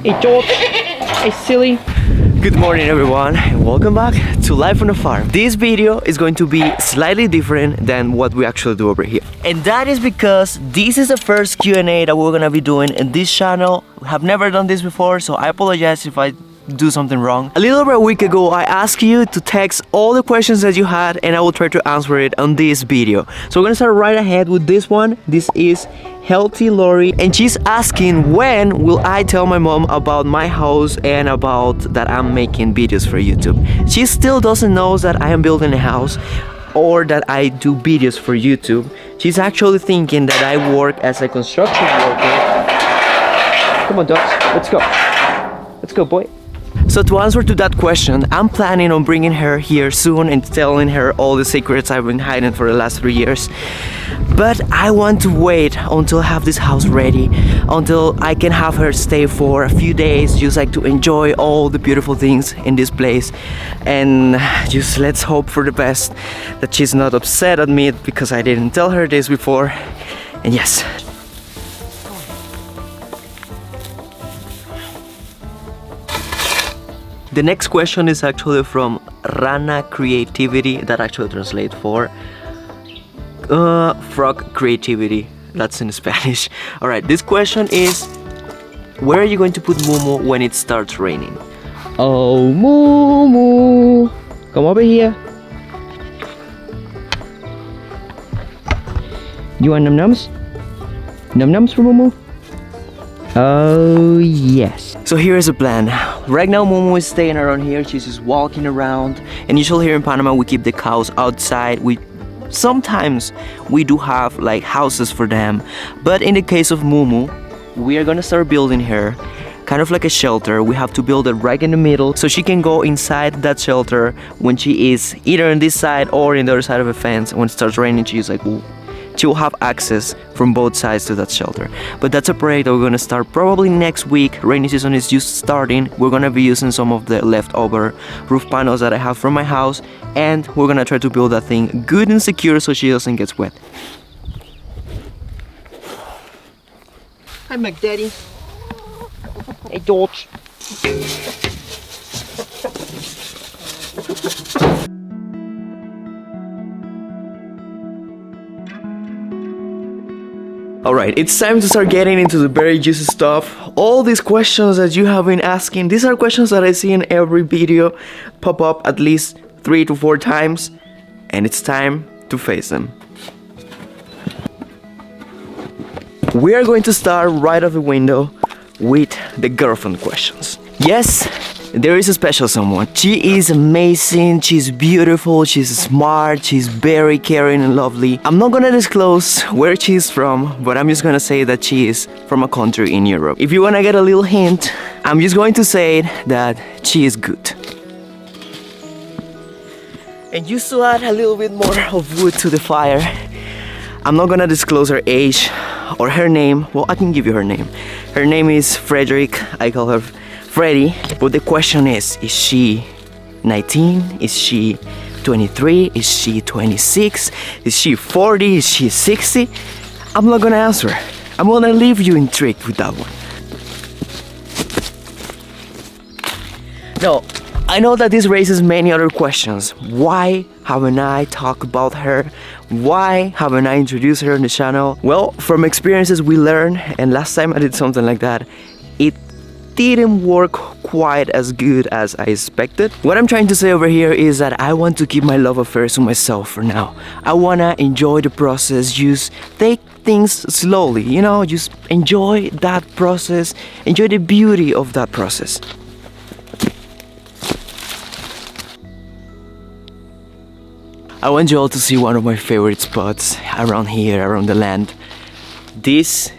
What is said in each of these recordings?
Hey George, hey silly. Good morning everyone and welcome back to Life on a Farm. This video is going to be slightly different than what we actually do over here. And that is because this is the first Q&A that we're gonna be doing in this channel. We have never done this before, so I apologize if I do something wrong. A little over a week ago, I asked you to text all the questions that you had and I will try to answer it on this video. So we're gonna start right ahead with this one. This is Healthy Lori and she's asking when will I tell my mom about my house and about that I'm making videos for YouTube. She still doesn't know that I am building a house or that I do videos for YouTube. She's actually thinking that I work as a construction worker. Come on dogs, let's go. Let's go boy. So to answer to that question, I'm planning on bringing her here soon and telling her all the secrets I've been hiding for the last 3 years. But I want to wait until I have this house ready, until I can have her stay for a few days, just like to enjoy all the beautiful things in this place. And just let's hope for the best, that she's not upset at me because I didn't tell her this before. And yes. The next question is actually from Rana Creativity, that actually translates for frog creativity. That's in Spanish. Alright, this question is, where are you going to put Mumu when it starts raining? Oh Mumu, come over here. You want num-nums? Num-nums for Mumu? Oh yes. So here is a plan. Right now Mumu is staying around here. She's just walking around. And usually here in Panama we keep the cows outside. Sometimes we do have like houses for them. But in the case of Mumu, we are gonna start building her kind of like a shelter. We have to build it right in the middle so she can go inside that shelter when she is either on this side or in the other side of a fence. When it starts raining, she's like, ooh. She will have access from both sides to that shelter. But that's a project that we're gonna start probably next week. Rainy season is just starting. We're gonna be using some of the leftover roof panels that I have from my house, and we're gonna try to build that thing good and secure so she doesn't get wet. Hi McDaddy. Hey George. Alright, it's time to start getting into the very juicy stuff. All these questions that you have been asking, these are questions that I see in every video pop up at least 3 to 4 times, and it's time to face them. We are going to start right off the window with the girlfriend questions. Yes, there is a special someone. She is amazing, she's beautiful, she's smart, she's very caring and lovely. I'm not gonna disclose where she's from, but I'm just gonna say that she is from a country in Europe. If you wanna get a little hint, I'm just going to say that she is good. And just to add a little bit more of wood to the fire, I'm not gonna disclose her age or her name. Well, I can give you her name. Her name is Frederick. I call her Freddy. But the question is she 19? Is she 23? Is she 26? Is she 40? Is she 60? I'm not gonna answer. I'm gonna leave you intrigued with that one. No, I know that this raises many other questions. Why haven't I talked about her? Why haven't I introduced her on the channel? Well, from experiences we learn, and last time I did something like that, it didn't work quite as good as I expected. What I'm trying to say over here is that I want to keep my love affairs to myself for now. I wanna enjoy the process, just take things slowly, you know, just enjoy that process, enjoy the beauty of that process. I want you all to see one of my favorite spots around here, around the land. This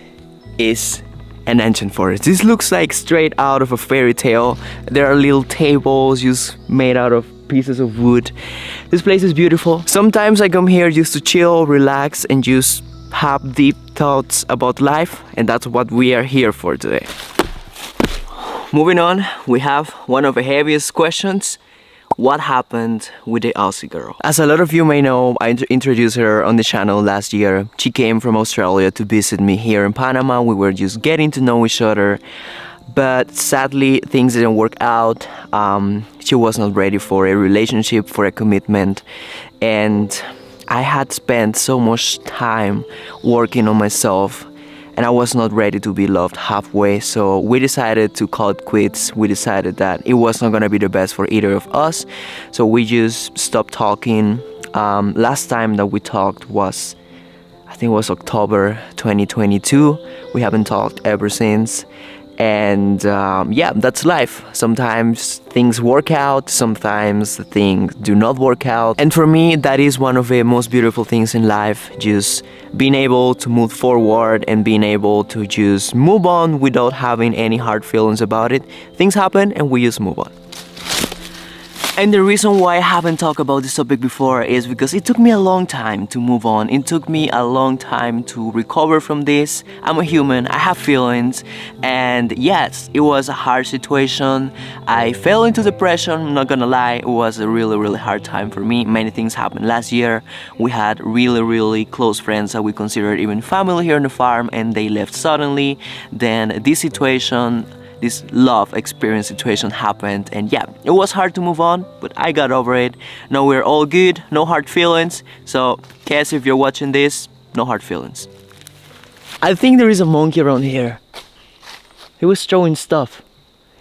is an ancient forest. This looks like straight out of a fairy tale. There are little tables just made out of pieces of wood. This place is beautiful. Sometimes I come here just to chill, relax, and just have deep thoughts about life, and that's what we are here for today. Moving on, we have one of the heaviest questions. What happened with the Aussie girl? As a lot of you may know, I introduced her on the channel last year. She came from Australia to visit me here in Panama. We were just getting to know each other. but sadly things didn't work out. She was not ready for a relationship, for a commitment, and I had spent so much time working on myself, and I was not ready to be loved halfway. So we decided to call it quits. We decided that it was not gonna be the best for either of us, so we just stopped talking. Last time that we talked was, I think it was October 2022. We haven't talked ever since. And yeah, that's life. Sometimes things work out, sometimes things do not work out. And for me, that is one of the most beautiful things in life, just being able to move forward and being able to just move on without having any hard feelings about it. Things happen and we just move on. And the reason why I haven't talked about this topic before is because it took me a long time to move on. It took me a long time to recover from this. I'm a human, I have feelings, and yes, it was a hard situation. I fell into depression, I'm not gonna lie. It was a really hard time for me. Many things happened last year. We had really close friends that we considered even family here on the farm, and they left suddenly. Then this love experience situation happened, and yeah, it was hard to move on, but I got over it. Now we're all good, no hard feelings. So Kes, if you're watching this, no hard feelings. I think there is a monkey around here. He was throwing stuff.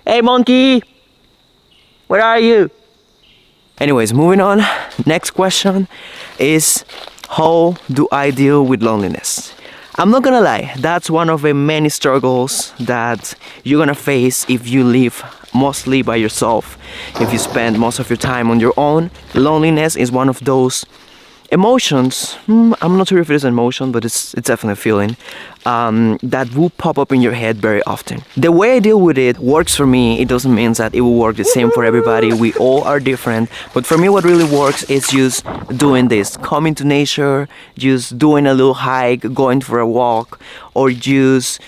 Hey monkey, where are you? Anyways, moving on. Next question is, how do I deal with loneliness? I'm not gonna lie, that's one of the many struggles that you're gonna face if you live mostly by yourself. If you spend most of your time on your own, loneliness is one of those emotions. I'm not sure if it is an emotion, but it's definitely a feeling that will pop up in your head very often. The way I deal with it works for me. It doesn't mean that it will work the same for everybody. We all are different. But for me, what really works is just doing this, coming to nature, just doing a little hike, going for a walk, or just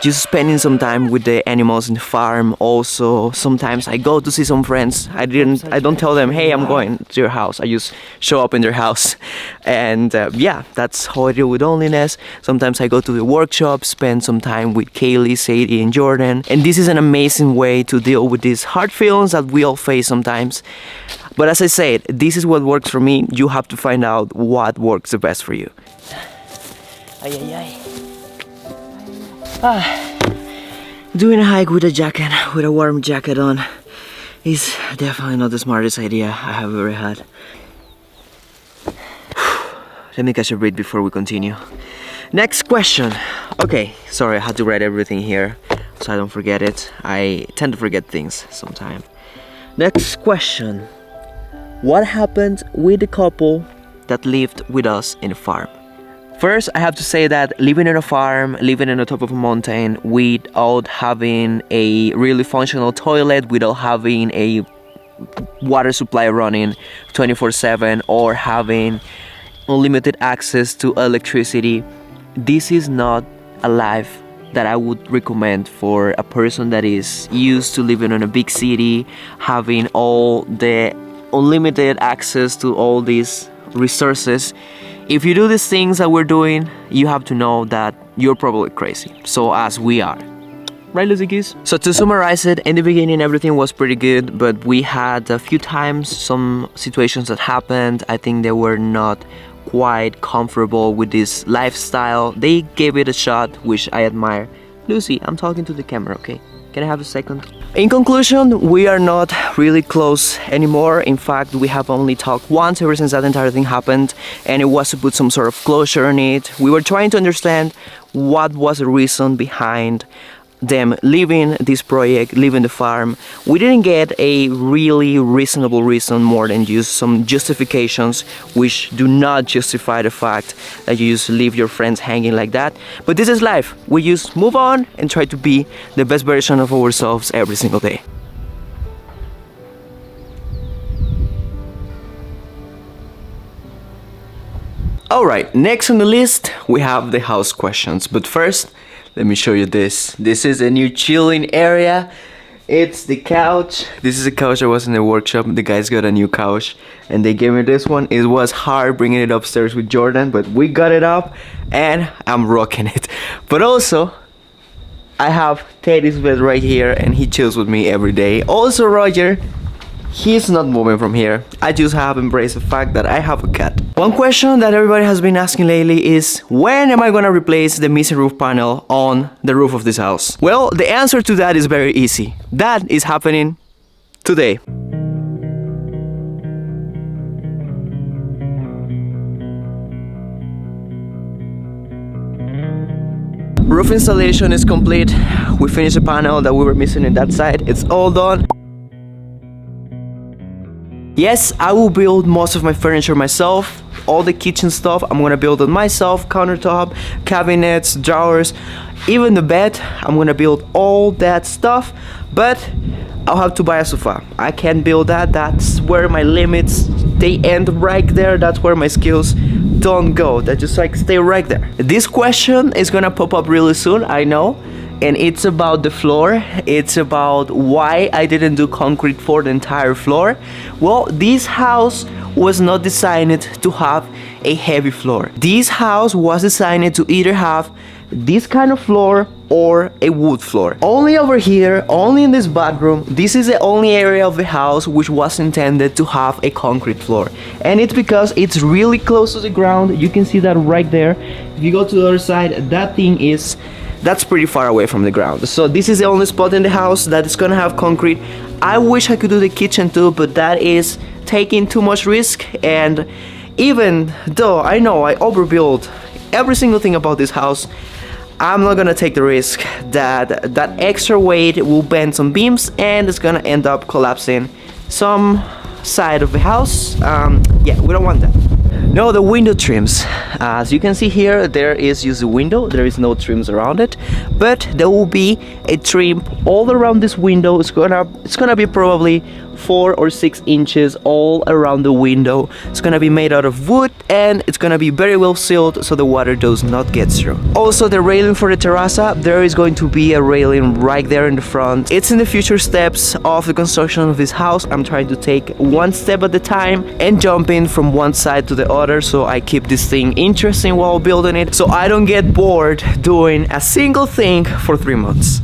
spending some time with the animals in the farm. Also, sometimes I go to see some friends. I don't tell them, hey, I'm going to your house. I just show up in their house. And yeah, that's how I deal with loneliness. Sometimes I go to the workshop, spend some time with Kaylee, Sadie, and Jordan. And this is an amazing way to deal with these hard feelings that we all face sometimes. But as I said, this is what works for me. You have to find out what works the best for you. Doing a hike with a warm jacket on, is definitely not the smartest idea I have ever had. Let me catch a breath before we continue. Next question. Okay, sorry, I had to write everything here so I don't forget it. I tend to forget things sometimes. Next question. What happened with the couple that lived with us in the farm? First, I have to say that living in a farm, living on the top of a mountain without having a really functional toilet, without having a water supply running 24/7, or having unlimited access to electricity, this is not a life that I would recommend for a person that is used to living in a big city, having all the unlimited access to all these resources. If you do these things that we're doing, you have to know that you're probably crazy. So as we are. Right, Lucy Keys? So to summarize it, in the beginning everything was pretty good, but we had a few times some situations that happened. I think they were not quite comfortable with this lifestyle. They gave it a shot, which I admire. Lucy, I'm talking to the camera, okay? Can I have a second? In conclusion, we are not really close anymore. In fact, we have only talked once ever since that entire thing happened, and it was to put some sort of closure on it. We were trying to understand what was the reason behind them leaving this project, leaving the farm. We didn't get a really reasonable reason more than just some justifications which do not justify the fact that you just leave your friends hanging like that. But this is life. We just move on and try to be the best version of ourselves every single day. Alright, next on the list we have the house questions, but first let me show you this. This is a new chilling area. It's the couch. This is a couch that was in the workshop. The guys got a new couch and they gave me this one. It was hard bringing it upstairs with Jordan, but we got it up and I'm rocking it. But also, I have Teddy's bed right here and he chills with me every day. Also Roger, he's not moving from here. I just have embraced the fact that I have a cat. One question that everybody has been asking lately is, when am I gonna replace the missing roof panel on the roof of this house? Well, the answer to that is very easy. That is happening today. Roof installation is complete. We finished the panel that we were missing in that side. It's all done. Yes, I will build most of my furniture myself. All the kitchen stuff, I'm gonna build it myself. Countertop, cabinets, drawers, even the bed. I'm gonna build all that stuff, but I'll have to buy a sofa. I can't build that. That's where my limits, they end right there. That's where my skills don't go. They just like stay right there. This question is gonna pop up really soon, I know. And it's about the floor. It's about why I didn't do concrete for the entire floor. Well, this house was not designed to have a heavy floor. This house was designed to either have this kind of floor or a wood floor. Only over here, only in this bathroom, this is the only area of the house which was intended to have a concrete floor. And it's because it's really close to the ground. You can see that right there. If you go to the other side, that's pretty far away from the ground. So this is the only spot in the house that is gonna have concrete. I wish I could do the kitchen too, but that is taking too much risk. And even though I know I overbuilt every single thing about this house, I'm not gonna take the risk that that extra weight will bend some beams and it's gonna end up collapsing some side of the house. Yeah, we don't want that. No, the window trims. As you can see here, there is just a window. There is no trims around it, but there will be a trim all around this window. It's gonna be probably 4 or 6 inches all around the window. It's gonna be made out of wood and it's gonna be very well sealed so the water does not get through. Also, the railing for the terraza, there is going to be a railing right there in the front. It's in the future steps of the construction of this house. I'm trying to take one step at a time and jumping from one side to the other, so I keep this thing interesting while building it, so I don't get bored doing a single thing for 3 months.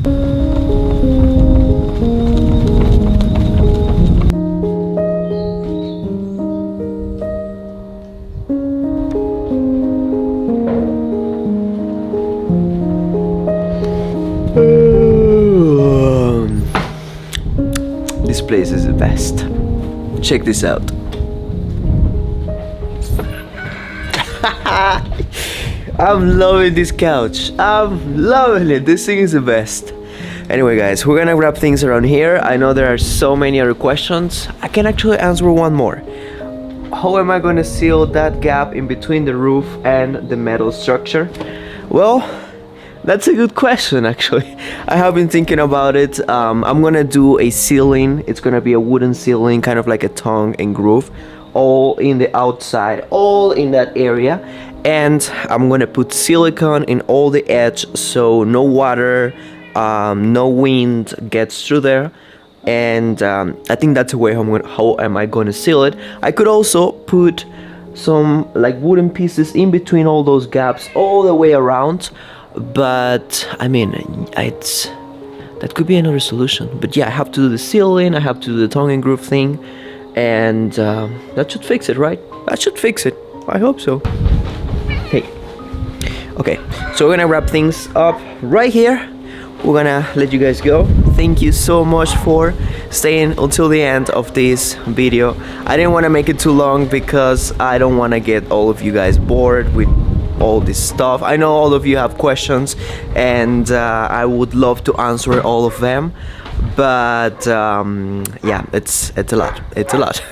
This place is the best. Check this out. I'm loving this couch. I'm loving it. This thing is the best. Anyway guys, we're gonna wrap things around here. I know there are so many other questions. I can actually answer one more. How am I gonna seal that gap in between the roof and the metal structure? Well, that's a good question actually. I have been thinking about it. I'm gonna do a ceiling. It's gonna be a wooden ceiling, kind of like a tongue and groove, all in the outside, all in that area. And I'm gonna put silicone in all the edge so no water, no wind gets through there. And I think that's a way how am I gonna seal it. I could also put some like wooden pieces in between all those gaps all the way around. But I mean, that could be another solution. But yeah, I have to do the ceiling, I have to do the tongue and groove thing, and that should fix it, right? That should fix it. I hope so. Hey. Okay, so we're gonna wrap things up right here. We're gonna let you guys go. Thank you so much for staying until the end of this video. I didn't want to make it too long because I don't want to get all of you guys bored with all this stuff. I know all of you have questions and I would love to answer all of them, but yeah, it's a lot.